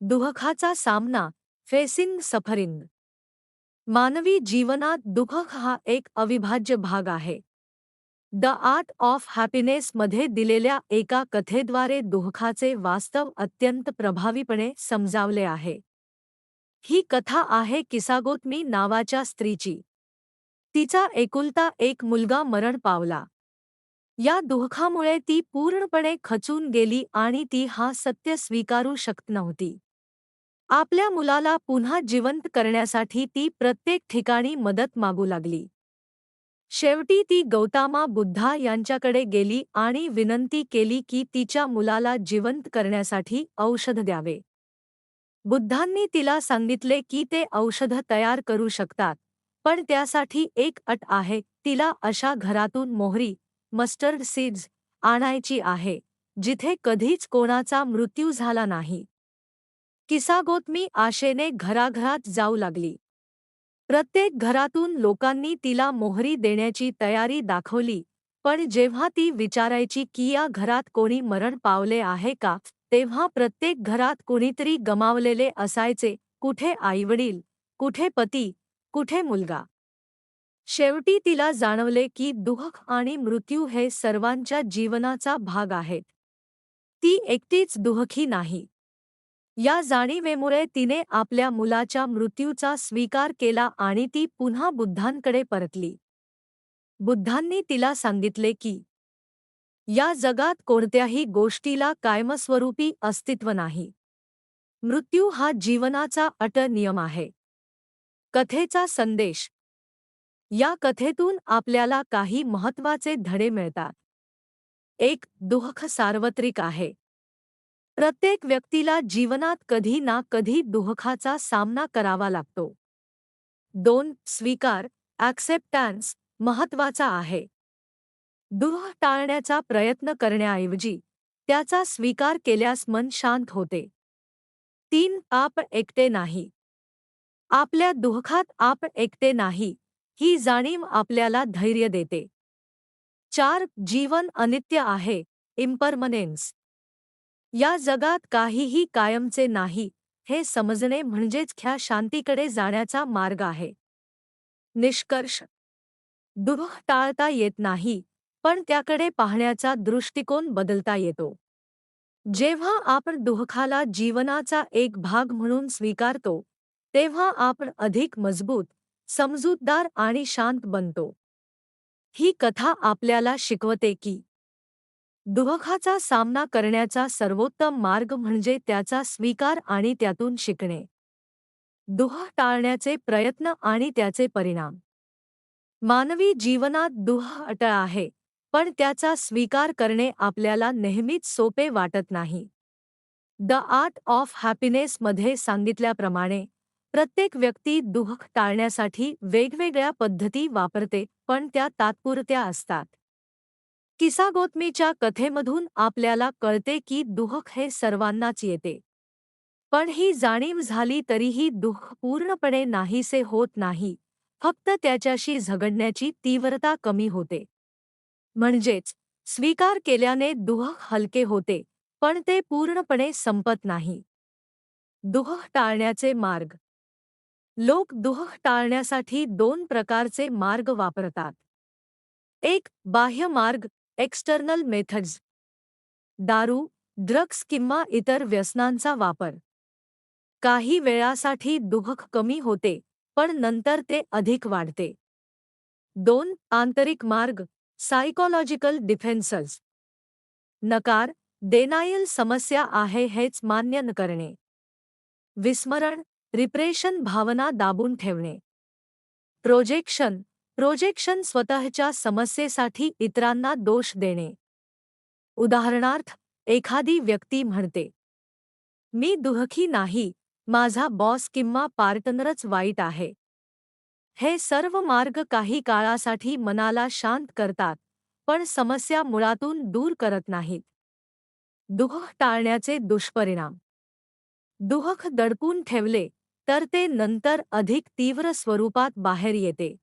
दुःखाचा सामना, facing suffering. मानवी जीवनात दुःख हा एक अविभाज्य भाग आहे. द आर्ट ऑफ हॅपीनेस मध्ये दिलेल्या एका कथेद्वारे दुःखाचे वास्तव अत्यंत प्रभावीपणे समजावले आहे. ही कथा आहे किसागोतमी नावाच्या स्त्रीची. तिचा एकुलता एक मुलगा मरण पावला. या दुःखामुळे ती पूर्णपणे खचून गेली आणि ती हा सत्य स्वीकारू शकत नव्हती. आपल्या मुलाला पुन्हा जिवंत करण्यासाठी ती प्रत्येक ठिकाणी मदत मागू लागली. शेवटी ती गौतमा बुद्धा यांच्याकडे गेली आणि विनंती केली की तिच्या मुलाला जिवंत करण्यासाठी औषध द्यावे. बुद्धांनी तिला सांगितले की ते औषध तयार करू शकतात, पण त्यासाठी एक अट आहे. तिला अशा घरातून मोहरी, मस्टर्ड सीड्स आणायची आहे, जिथे कधीच कोणाचा मृत्यू झाला नाही. किसागोतमी आशेने घराघरात जाऊ लागली. प्रत्येक घरातून लोकांनी तिला मोहरी देण्याची तयारी दाखवली, पण जेव्हा ती विचारायची की या घरात कोणी मरण पावले आहे का, तेव्हा प्रत्येक घरात कुणीतरी गमावलेले असायचे. कुठे आईवडील, कुठे पती, कुठे मुलगा. शेवटी तिला जाणवले की दुःख आणि मृत्यू हे सर्वांच्या जीवनाचा भाग आहेत. ती एकटीच दुःखी नाही. या जाणीवेमुळे तिने आपल्या मुलाच्या मृत्यूचा स्वीकार केला आणि ती पुन्हा बुद्धांकडे परतली. बुद्धांनी तिला सांगितले की या जगात कोणत्याही गोष्टीला कायमस्वरूपी अस्तित्व नाही. मृत्यू हा जीवनाचा अटळ नियम आहे. कथेचा संदेश. या कथेतून आपल्याला काही महत्त्वाचे धडे मिळतात. एक, दुःख सार्वत्रिक आहे. प्रत्येक व्यक्तीला जीवनात कधी ना कधी दुःखाचा सामना करावा लागतो. 2. स्वीकार, ॲक्सेप्टन्स महत्त्वाचा आहे. दुःख टाळण्याचा प्रयत्न करण्याऐवजी त्याचा स्वीकार केल्यास मन शांत होते. 3. आपण एकटे नाही. आपल्या दुःखात आपण एकटे नाही, ही जाणीव आपल्याला धैर्य देते. 4. जीवन अनित्य आहे, इम्परमनेन्स. या जगात काहीही कायमचे नाही, हे समजणे म्हणजेच ख्या शांतीकडे जाण्याचा मार्ग आहे. निष्कर्ष. दुःख टाळता येत नाही, पण त्याकडे पाहण्याचा दृष्टिकोन बदलता येतो. जेव्हा आपण दुःखाला जीवनाचा एक भाग म्हणून स्वीकारतो, तेव्हा आपण अधिक मजबूत, समजूतदार आणि शांत बनतो. ही कथा आपल्याला शिकवते की दुःखाचा सामना करण्याचा सर्वोत्तम मार्ग म्हणजे त्याचा स्वीकार आणि त्यातून शिकणे. दुःख टाळण्याचे प्रयत्न आणि त्याचे परिणाम. मानवी जीवनात दुःख अटळ आहे, पण त्याचा स्वीकार करणे आपल्याला नेहमीच सोपे वाटत नाही. द आर्ट ऑफ हॅपीनेस मध्ये सांगितल्याप्रमाणे प्रत्येक व्यक्ती दुःख टाळण्यासाठी वेगवेगळ्या पद्धती वापरते, पण त्या तात्पुरत्या असतात. किसागोतमीच्या कथेमधून आपल्याला कळते की दुःख हे सर्वांनाच येते. पण ही जाणीव झाली तरीही दुःख पूर्णपणे नाहीसे होत नाही, फक्त त्याच्याशी झगडण्याची तीव्रता कमी होते. म्हणजेच स्वीकार केल्याने दुःख हलके होते, पण ते पूर्णपणे संपत नाही. दुःख टाळण्याचे मार्ग. लोक दुःख टाळण्यासाठी 2 प्रकारचे मार्ग वापरतात. एक, बाह्य मार्ग, एक्सटर्नल मेथड्स. दारू, ड्रग्स किंवा इतर व्यसनांचा वापर. काही वेळासाठी दुःख कमी होते, पण नंतर ते अधिक वाढते. 2. आंतरिक मार्ग, सायकोलॉजिकल डिफेन्सेस. नकार, डेनायल समस्या आहे हेच मान्य न करणे. विस्मरण, रिप्रेशन भावना दाबून ठेवणे. प्रोजेक्शन, प्रोजेक्शन स्वतःच्या समस्येसाठी इतरांना दोष देणे. उदाहरणार्थ, एखादी व्यक्ती म्हणते, मी दुःखी नाही, माझा बॉस किंवा पार्टनरच वाईट आहे. हे सर्व मार्ग काही काळासाठी मनाला शांत करतात, पण समस्या मुळातून दूर करत नाहीत. दुःख टाळण्याचे दुष्परिणाम. दुःख दडपून ठेवले तर ते नंतर अधिक तीव्र स्वरूपात बाहेर येते.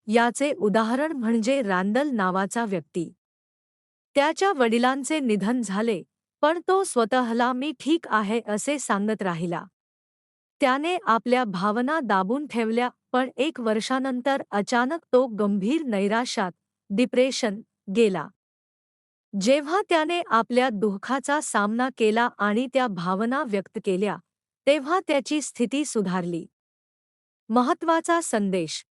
याचे उदाहरण म्हणजे रँडल नावाचा व्यक्ती. त्याच्या वडिलांचे निधन झाले, पण तो स्वतःला मी ठीक आहे असे सांगत राहिला. त्याने आपल्या भावना दाबून ठेवल्या, पण 1 वर्षानंतर अचानक तो गंभीर नैराश्यात, डिप्रेशन, गेला. जेव्हा त्याने आपल्या दुःखाचा सामना केला आणि त्या भावना व्यक्त केल्या, तेव्हा त्याची स्थिती सुधारली. महत्वाचा संदेश: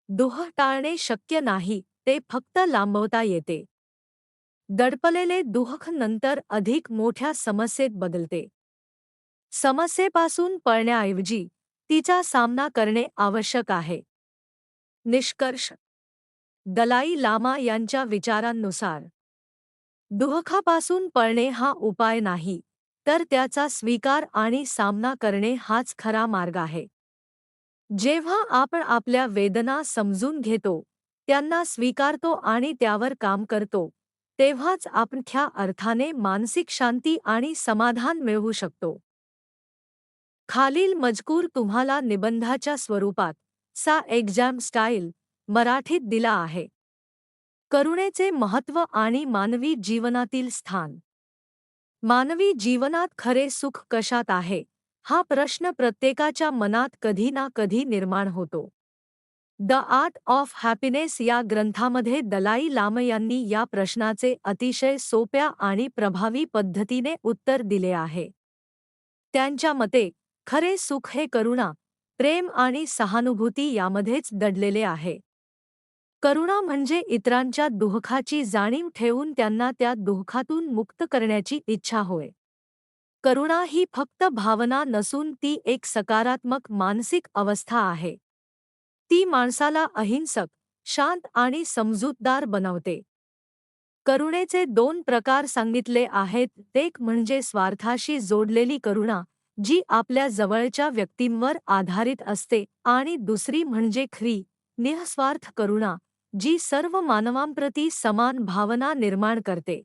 दुःख टाळणे शक्य नाही, ते फक्त लांबवता येते. दडपलेले दुःख नंतर अधिक मोठ्या समस्येत बदलते. समस्येपासून पळण्याऐवजी तिचा सामना करणे आवश्यक आहे. निष्कर्ष: दलाई लामा यांच्या विचारांनुसार दुःखापासून पळणे हा उपाय नाही, तर त्याचा स्वीकार आणि सामना करणे हाच खरा मार्ग आहे. जेव्हा आपण आपल्या वेदना समजून घेतो, त्यांना स्वीकारतो आणि त्यावर काम करतो, तेव्हाच आपण खऱ्या अर्थाने मानसिक शांती आणि समाधान मिळवू शकतो. खालील मजकूर तुम्हाला निबंधाच्या स्वरूपात सा एक्झाम स्टाईल मराठीत दिला आहे. करुणेचे महत्त्व आणि मानवी जीवनातील स्थान. मानवी जीवनात खरे सुख कशात आहे, हा प्रश्न प्रत्येकाच्या मनात कधी ना कधी निर्माण होतो. द आर्ट ऑफ हॅपीनेस या ग्रंथामध्ये दलाई लामा यांनी या प्रश्नाचे अतिशय सोप्या आणि प्रभावी पद्धतीने उत्तर दिले आहे. त्यांच्या मते खरे सुख हे करुणा, प्रेम आणि सहानुभूती यामध्येच दडलेले आहे. करुणा म्हणजे इतरांच्या दुःखाची जाणीव ठेवून त्यांना त्या दुःखातून मुक्त करण्याची इच्छा होय. करुणा ही फक्त भावना नसून ती एक सकारात्मक मानसिक अवस्था आहे. ती माणसाला अहिंसक, शांत आणि समजूतदार बनवते. करुणेचे 2 प्रकार सांगितले आहेत. एक म्हणजे स्वार्थाशी जोडलेली करुणा, जी आपल्या जवळच्या व्यक्तींवर आधारित असते, आणि दुसरी म्हणजे खरी, निःस्वार्थ करुणा, जी सर्व मानवांप्रती समान भावना निर्माण करते.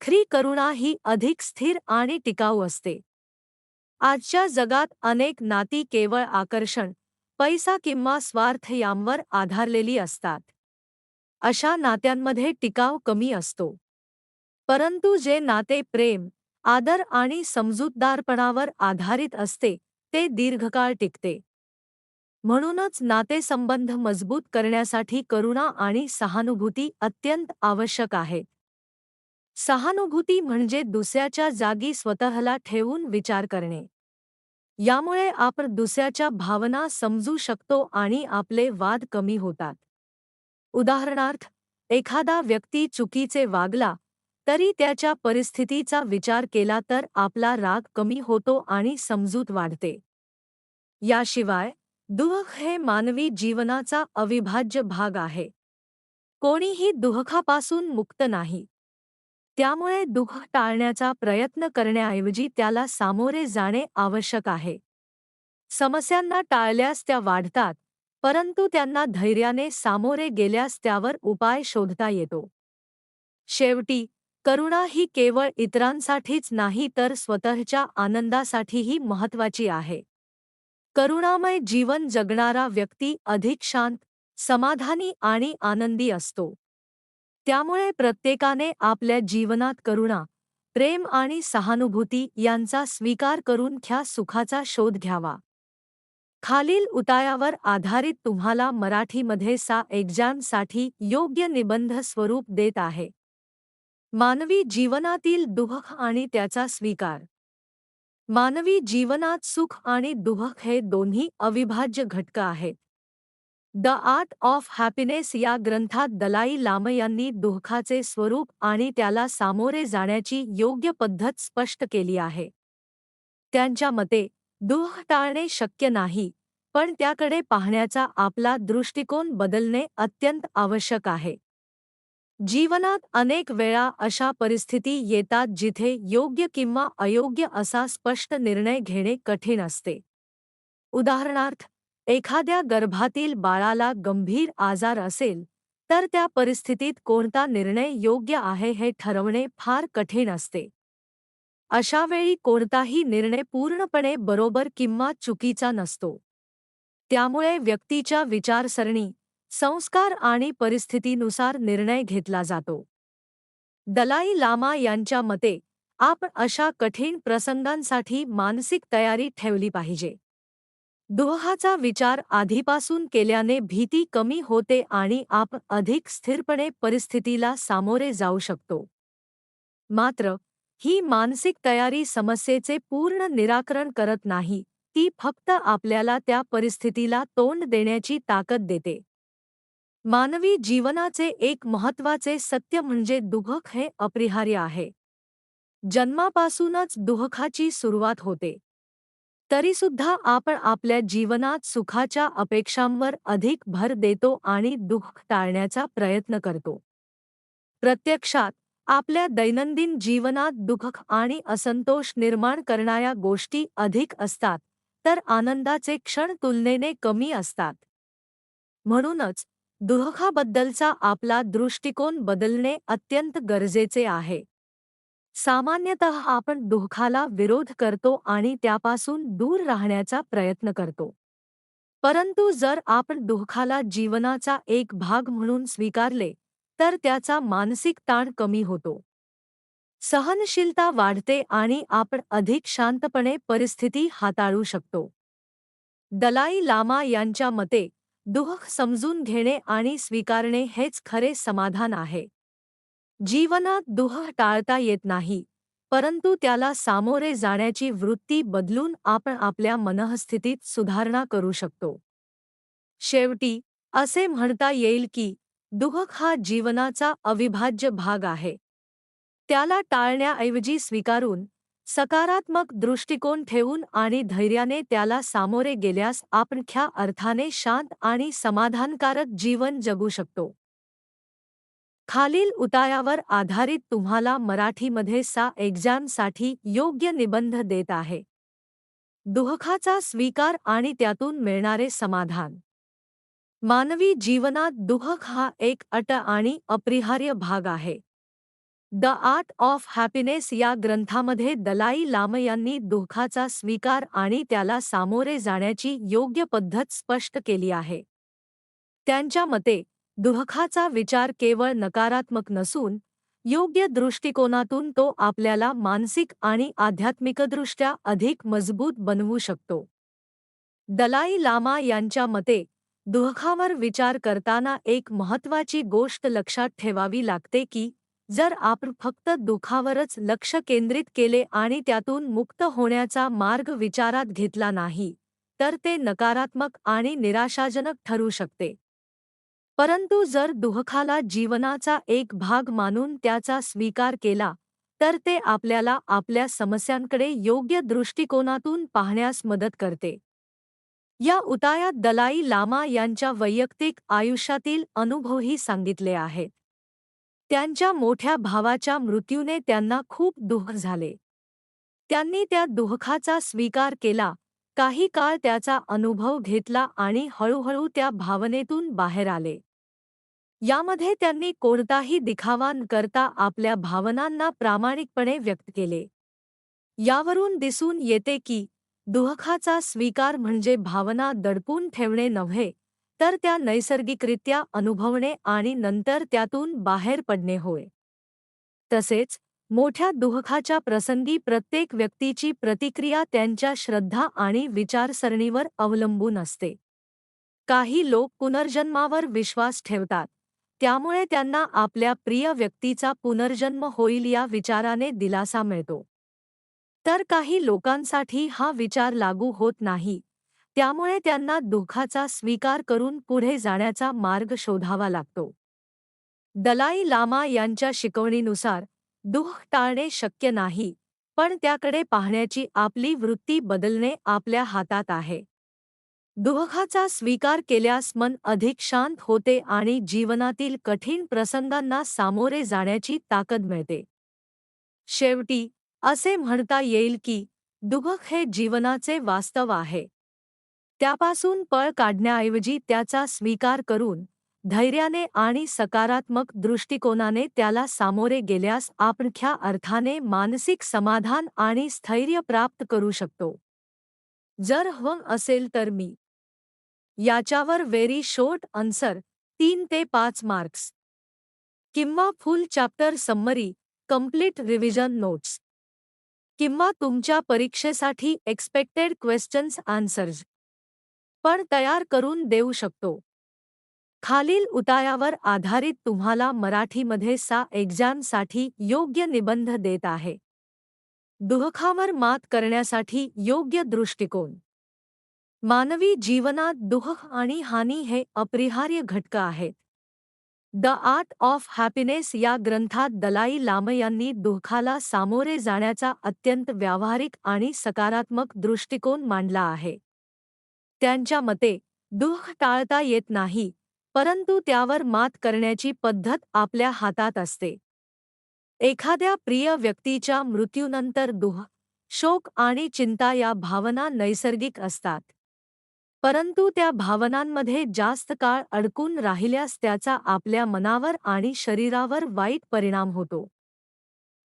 खरी करुणा ही अधिक स्थिर आणि टिकाऊ असते. आजच्या जगात अनेक नाती केवळ आकर्षण, पैसा किंवा स्वार्थ यांवर आधारलेली असतात. अशा नात्यांमध्ये टिकाव कमी असतो. परंतु जे नाते प्रेम, आदर आणि समजूतदारपणावर आधारित असते, ते दीर्घकाळ टिकते. म्हणूनच नातेसंबंध मजबूत करण्यासाठी करुणा आणि सहानुभूती अत्यंत आवश्यक आहेत. सहानुभूती म्हणजे दुसऱ्याच्या जागी स्वतःला ठेवून विचार करणे. यामुळे आपण दुसऱ्याच्या भावना समजू शकतो आणि आपले वाद कमी होतात. उदाहरणार्थ, एखादा व्यक्ती चुकीचे वागला, तरी त्याच्या परिस्थितीचा विचार केला तर आपला राग कमी होतो आणि समजूत वाढते. याशिवाय, दुःख हे मानवी जीवनाचा अविभाज्य भाग आहे. कोणीही दुःखापासून मुक्त नाही. त्यामुळे दुःख टाळण्याचा प्रयत्न करण्याऐवजी त्याला सामोरे जाणे आवश्यक आहे. समस्यांना टाळल्यास त्या वाढतात, परंतु त्यांना धैर्याने सामोरे गेल्यास त्यावर उपाय शोधता येतो. शेवटी, करुणा ही केवळ इतरांसाठीच नाही तर स्वतःच्या आनंदासाठीही महत्त्वाची आहे. करुणामय जीवन जगणारा व्यक्ती अधिक शांत, समाधानी आणि आनंदी असतो. त्यामुळे प्रत्येकाने आपल्या जीवनात करुणा, प्रेम आणि सहानुभूती यांचा स्वीकार करून खऱ्या सुखाचा शोध घ्यावा. खालील उतायावर आधारित तुम्हाला मराठीमध्ये सा एक्झामसाठी योग्य निबंध स्वरूप देत आहे. मानवी जीवनातील दुःख आणि त्याचा स्वीकार. मानवी जीवनात सुख आणि दुःख हे दोन्ही अविभाज्य घटक आहेत. द आर्ट ऑफ हॅपीनेस या ग्रंथात दलाई लामा यांनी दुःखाचे स्वरूप आणि त्याला सामोरे जाण्याची योग्य पद्धत स्पष्ट केली आहे. त्यांच्या मते, दुःख टाळणे शक्य नाही, पण त्याकडे पाहण्याचा आपला दृष्टिकोन बदलणे अत्यंत आवश्यक आहे. जीवनात अनेक वेळा अशा परिस्थिती येतात जिथे योग्य किंवा अयोग्य असा स्पष्ट निर्णय घेणे कठीण असते. उदाहरणार्थ, एखाद्या गर्भातील बाळाला गंभीर आजार असेल, तर त्या परिस्थितीत कोणता निर्णय योग्य आहे हे ठरवणे फार कठीण असते. अशा वेळी कोणताही निर्णय पूर्णपणे बरोबर किंवा चुकीचा नसतो. त्यामुळे व्यक्तीच्या विचारसरणी, संस्कार आणि परिस्थितीनुसार निर्णय घेतला जातो. दलाई लामा यांच्या मते, आपण अशा कठीण प्रसंगांसाठी मानसिक तयारी ठेवली पाहिजे. दुःखाचा विचार आधीपासून केल्याने भीती कमी होते आणि आपण अधिक स्थिरपणे परिस्थितीला सामोरे जाऊ शकतो. मात्र, ही मानसिक तयारी समस्येचे पूर्ण निराकरण करत नाही, ती फक्त आपल्याला त्या परिस्थितीला तोंड देण्याची ताकद देते. मानवी जीवनाचे एक महत्त्वाचे सत्य म्हणजे दुःख हे अपरिहार्य आहे. जन्मापासूनच दुःखाची सुरुवात होते. तरीसुद्धा आपण आपल्या जीवनात सुखाच्या अपेक्षांवर अधिक भर देतो आणि दुःख टाळण्याचा प्रयत्न करतो. प्रत्यक्षात, आपल्या दैनंदिन जीवनात दुःख आणि असंतोष निर्माण करणाऱ्या गोष्टी अधिक असतात, तर आनंदाचे क्षण तुलनेने कमी असतात. म्हणूनच, दुःखाबद्दलचा आपला दृष्टिकोन बदलणे अत्यंत गरजेचे आहे. सामान्यतः आपण दुःखाला विरोध करतो आणि त्यापासून दूर राहण्याचा प्रयत्न करतो. परंतु जर आपण दुःखाला जीवनाचा एक भाग म्हणून स्वीकारले, तर त्याचा मानसिक ताण कमी होतो. सहनशीलता वाढते आणि आपण अधिक शांतपणे परिस्थिती हाताळू शकतो. दलाई लामा यांच्या मते, दुःख समजून घेणे आणि स्वीकारणे हेच खरे समाधान आहे. जीवनात दुःख टाळता येत नाही, परंतु त्याला सामोरे जाण्याची वृत्ती बदलून आपण आपल्या मनःस्थितीत सुधारणा करू शकतो. शेवटी, असे म्हणता येईल की दुःख हा जीवनाचा अविभाज्य भाग आहे. त्याला टाळण्याऐवजी स्वीकारून, सकारात्मक दृष्टिकोन ठेवून आणि धैर्याने त्याला सामोरे गेल्यास आपण खऱ्या अर्थाने शांत आणि समाधानकारक जीवन जगू शकतो. खालील उतायावर आधारित तुम्हाला मराठीमध्ये एक्झामसाठी योग्य निबंध देत आहे. दुःखाचा स्वीकार आणि त्यातून मिळणारे समाधान. मानवी जीवनात दुःख हा एक अट आणि अपरिहार्य भाग आहे. द आर्ट ऑफ हॅपीनेस या ग्रंथामध्ये दलाई लामा यांनी दुःखाचा स्वीकार आणि त्याला सामोरे जाण्याची योग्य पद्धत स्पष्ट केली आहे. त्यांच्या मते, दुःखाचा विचार केवळ नकारात्मक नसून, योग्य दृष्टिकोनातून तो आपल्याला मानसिक आणि आध्यात्मिकदृष्ट्या अधिक मजबूत बनवू शकतो. दलाई लामा यांच्या मते, दुःखावर विचार करताना एक महत्त्वाची गोष्ट लक्षात ठेवावी लागते की, जर आपण फक्त दुःखावरच लक्ष केंद्रित केले आणि त्यातून मुक्त होण्याचा मार्ग विचारात घेतला नाही, तर ते नकारात्मक आणि निराशाजनक ठरू शकते. परंतु जर दुःखाला जीवनाचा एक भाग मानून त्याचा स्वीकार केला, तर ते आपल्याला आपल्या समस्यांकडे योग्य दृष्टिकोनातून पाहण्यास मदत करते. या उतायात दलाई लामा यांच्या वैयक्तिक आयुष्यातील अनुभवही सांगितले आहेत. त्यांच्या मोठ्या भावाच्या मृत्यूने त्यांना खूप दुःख झाले. त्यांनी त्या दुःखाचा स्वीकार केला, काही काळ त्याचा अनुभव घेतला आणि हळूहळू त्या भावनेतून बाहेर आले. यामध्ये त्यांनी कोणताही दिखावा न करता आपल्या भावनांना प्रामाणिकपणे व्यक्त केले. यावरून दिसून येते की, दुःखाचा स्वीकार म्हणजे भावना दडपून ठेवणे नव्हे, तर त्या नैसर्गिकरित्या अनुभवणे आणि नंतर त्यातून बाहेर पडणे होय. तसेच, मोठ्या दुःखाच्या प्रसंगी प्रत्येक व्यक्तीची प्रतिक्रिया त्यांच्या श्रद्धा आणि विचारसरणीवर अवलंबून असते. काही लोक पुनर्जन्मावर विश्वास ठेवतात, त्यामुळे त्यांना आपल्या प्रिय व्यक्तीचा पुनर्जन्म होईल या विचाराने दिलासा मिळतो. तर काही लोकांसाठी हा विचार लागू होत नाही, त्यामुळे त्यांना दुःखाचा स्वीकार करून पुढे जाण्याचा मार्ग शोधावा लागतो. दलाई लामा यांच्या शिकवणीनुसार, दुःख टाळणे शक्य नाही, पण त्याकडे पाहण्याची आपली वृत्ती बदलणे आपल्या हातात आहे. दुःखाचा स्वीकार केल्यास मन अधिक शांत होते आणि जीवनातील कठीण प्रसंगांना सामोरे जाण्याची ताकद मिळते. शेवटी, असे म्हणता येईल की, दुःख हे जीवनाचे वास्तव आहे. त्यापासून पळ काढण्याऐवजी त्याचा स्वीकार करून, धैर्याने आणि सकारात्मक दृष्टिकोनाने त्याला सामोरे गेल्यास आपण खऱ्या अर्थाने मानसिक समाधान आणि स्थैर्य प्राप्त करू शकतो. जर हवं असेल तर मी याच्यावर व्हेरी शॉर्ट आन्सर 3 ते 5 मार्क्स किंवा फुल chapter summary, complete revision notes किंवा तुमच्या परीक्षेसाठी एक्सपेक्टेड क्वेश्चन्स आन्सर्स पण तयार करून देऊ शकतो. खालील उतायावर आधारित तुम्हाला मराठीमध्ये एक्झामसाठी योग्य निबंध देत आहे. दुःखावर मात करण्यासाठी योग्य दृष्टिकोन. मानवी जीवनात दुःख आणि हानी हे अपरिहार्य घटक आहेत. द आर्ट ऑफ हॅपीनेस या ग्रंथात दलाई लामा यांनी दुःखाला सामोरे जाण्याचा अत्यंत व्यावहारिक आणि सकारात्मक दृष्टिकोन मांडला आहे. त्यांच्या मते दुःख टाळता येत नाही, परंतु त्यावर मात करण्याची पद्धत आपल्या हातात असते. एखाद्या प्रिय व्यक्तीच्या मृत्यूनंतर दुःख, शोक आणि चिंता या भावना नैसर्गिक असतात. परंतु त्या भावनांमध्ये जास्त काळ अडकून राहिल्यास त्याचा आपल्या मनावर आणि शरीरावर वाईट परिणाम होतो.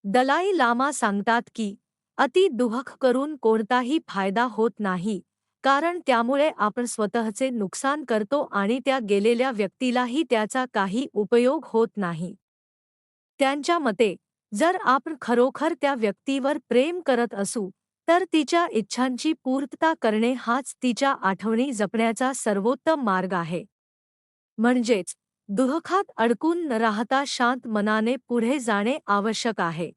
दलाई लामा सांगतात की अति दुःख करून कोणताही फायदा होत नाही, कारण त्यामुळे आपण स्वतःचे नुकसान करतो आणि त्या गेलेल्या व्यक्तीलाही त्याचा काही उपयोग होत नाही. त्यांच्या मते जर आपण खरोखर त्या व्यक्तीवर प्रेम करत असू तर तिच्या इच्छांची पूर्तता करणे हाच तिच्या आठवणी जपण्याचा सर्वोत्तम मार्ग आहे. म्हणजेच दुःखात अडकून न राहता शांत मनाने पुढे जाणे आवश्यक आहे.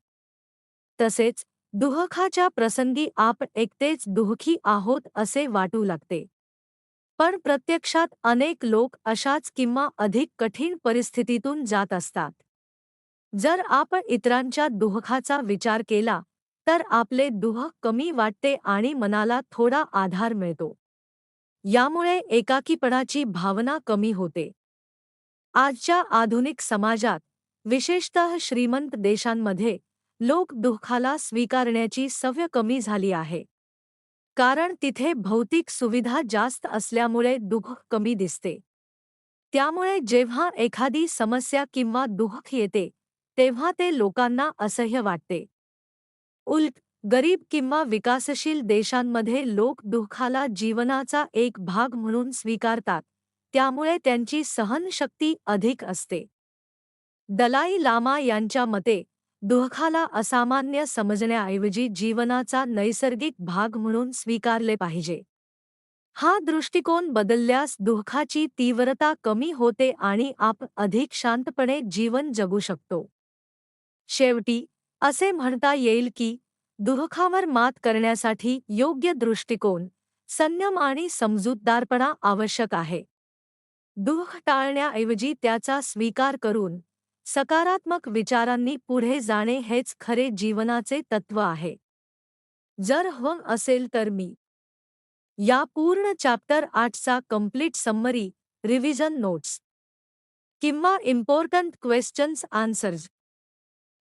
तसेच दुःखाच्या प्रसंगी आपण एकटेच दुःखी आहोत असे वाटू लागते. पण प्रत्यक्षात अनेक लोक अशाच किंवा अधिक कठीण परिस्थितीतून जात असतात. जर आपण इतरांच्या दुःखाचा विचार केला तर आपले दुःख कमी वाटते आणि मनाला थोडा आधार मिळतो. यामुळे एकाकीपणाची भावना कमी होते. आजच्या आधुनिक समाजात, विशेषतः श्रीमंत देशांमध्ये, लोक दुःखाला स्वीकारण्याची सवय कमी झाली आहे. कारण तिथे भौतिक सुविधा जास्त असल्यामुळे दुःख कमी दिसते. त्यामुळे जेव्हा एखादी समस्या किंवा दुःख येते, तेव्हा ते लोकांना असह्य वाटते. उलट गरीब किंवा विकासशील देशांमध्ये लोक दुःखाला जीवनाचा एक भाग म्हणून स्वीकारतात, त्यामुळे त्यांची सहनशक्ती अधिक असते. दलाई लामा यांच्या मते दुःखाला असामान्य समजण्याऐवजी जीवनाचा नैसर्गिक भाग म्हणून स्वीकारले पाहिजे. हा दृष्टिकोन बदलल्यास दुःखाची तीव्रता कमी होते आणि आपण अधिक शांतपणे जीवन जगू शकतो. शेवटी असे म्हणता येईल की दुःखावर मात करण्यासाठी योग्य दृष्टिकोन, संयम आणि समजूतदारपणा आवश्यक आहे. दुःख टाळण्याऐवजी त्याचा स्वीकार करून सकारात्मक विचारांनी पुढे जाणे हेच खरे जीवनाचे तत्त्व आहे. जर हवं असेल तर मी या पूर्ण चॅप्टर 8चा कंप्लीट समरी, रिव्हिजन नोट्स किंवा इम्पॉर्टंट क्वेश्चन्स आन्सर्स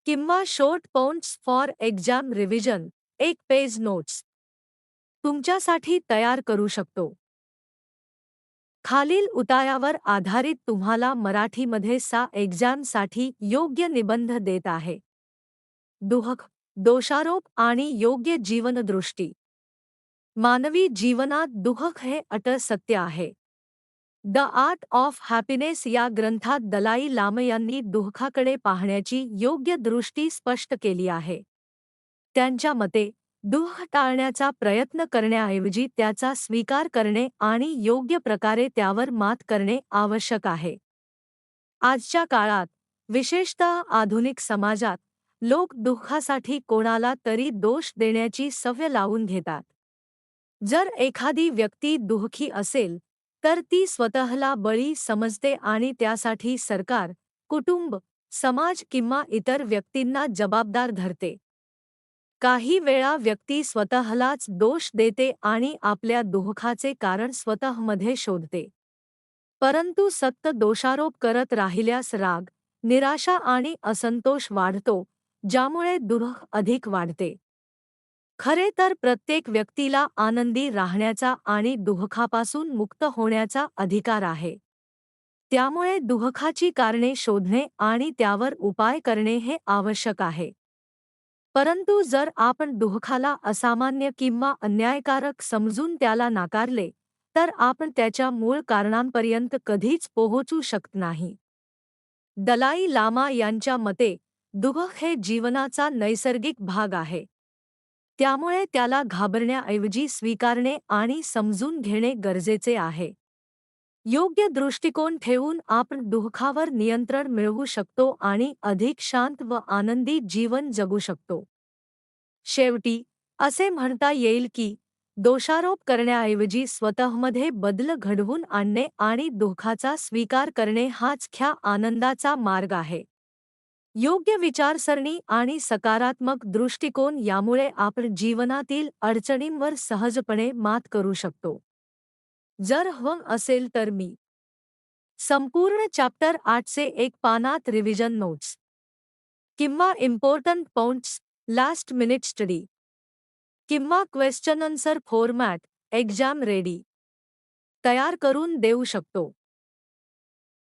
किंवा short points for exam revision, एक पेज नोट्स तुमच्यासाठी तयार करू शकतो. खालील उतायावर आधारित तुम्हाला मराठीमध्ये एक्झामसाठी योग्य निबंध देत आहे. दुःख, दोषारोप आणि योग्य जीवनदृष्टी. मानवी जीवनात दुःख हे अटळ सत्य आहे. द आर्ट ऑफ हॅपीनेस या ग्रंथात दलाई लामा यांनी दुःखाकडे पाहण्याची योग्य दृष्टी स्पष्ट केली आहे. त्यांच्या मते दुःख टाळण्याचा प्रयत्न करण्याऐवजी त्याचा स्वीकार करणे आणि योग्य प्रकारे त्यावर मात करणे आवश्यक आहे. आजच्या काळात, विशेषतः आधुनिक समाजात, लोक दुःखासाठी कोणाला तरी दोष देण्याची सवय लावून घेतात. जर एखादी व्यक्ती दुःखी असेल तर ती स्वतःला बळी समजते आणि त्यासाठी सरकार, कुटुंब, समाज किंवा इतर व्यक्तींना जबाबदार धरते. काही वेळा व्यक्ती स्वतःलाच दोष देते आणि आपल्या दुःखाचे कारण स्वतःमध्ये शोधते. परंतु सतत दोषारोप करत राहिल्यास राग, निराशा आणि असंतोष वाढतो, ज्यामुळे दुःख अधिक वाढते. खरे तर प्रत्येक व्यक्तीला आनंदी राहण्याचा आणि दुःखापासून मुक्त होण्याचा अधिकार आहे. त्यामुळे दुःखाची कारणे शोधणे आणि त्यावर उपाय करणे हे आवश्यक आहे. परंतु जर आपण दुःखाला असामान्य किंवा अन्यायकारक समजून त्याला नाकारले, तर आपण त्याच्या मूळ कारणांपर्यंत कधीच पोहोचू शकत नाही. दलाई लामा यांच्या मते दुःख हे जीवनाचा नैसर्गिक भाग आहे. त्यामुळे त्याला घाबरण्याऐवजी स्वीकारणे आणि समजून घेणे गरजेचे आहे. योग्य दृष्टिकोन ठेवून आपण दुःखावर नियंत्रण मिळवू शकतो आणि अधिक शांत व आनंदी जीवन जगू शकतो. शेवटी असे म्हणता येईल की दोषारोप करण्याऐवजी स्वतःमध्ये बदल घडवून आणणे आणि दुःखाचा स्वीकार करणे हाच खऱ्या आनंदाचा मार्ग आहे. योग्य विचारसरणी आणि सकारात्मक दृष्टिकोन यामुळे आपण जीवनातील अडचणींवर सहजपणे मात करू शकतो. जर हवं असेल तर मी संपूर्ण चॅप्टर 8चे एक पानात रिव्हिजन नोट्स किंवा important points last minute study किंवा question answer format exam ready तयार करून देऊ शकतो.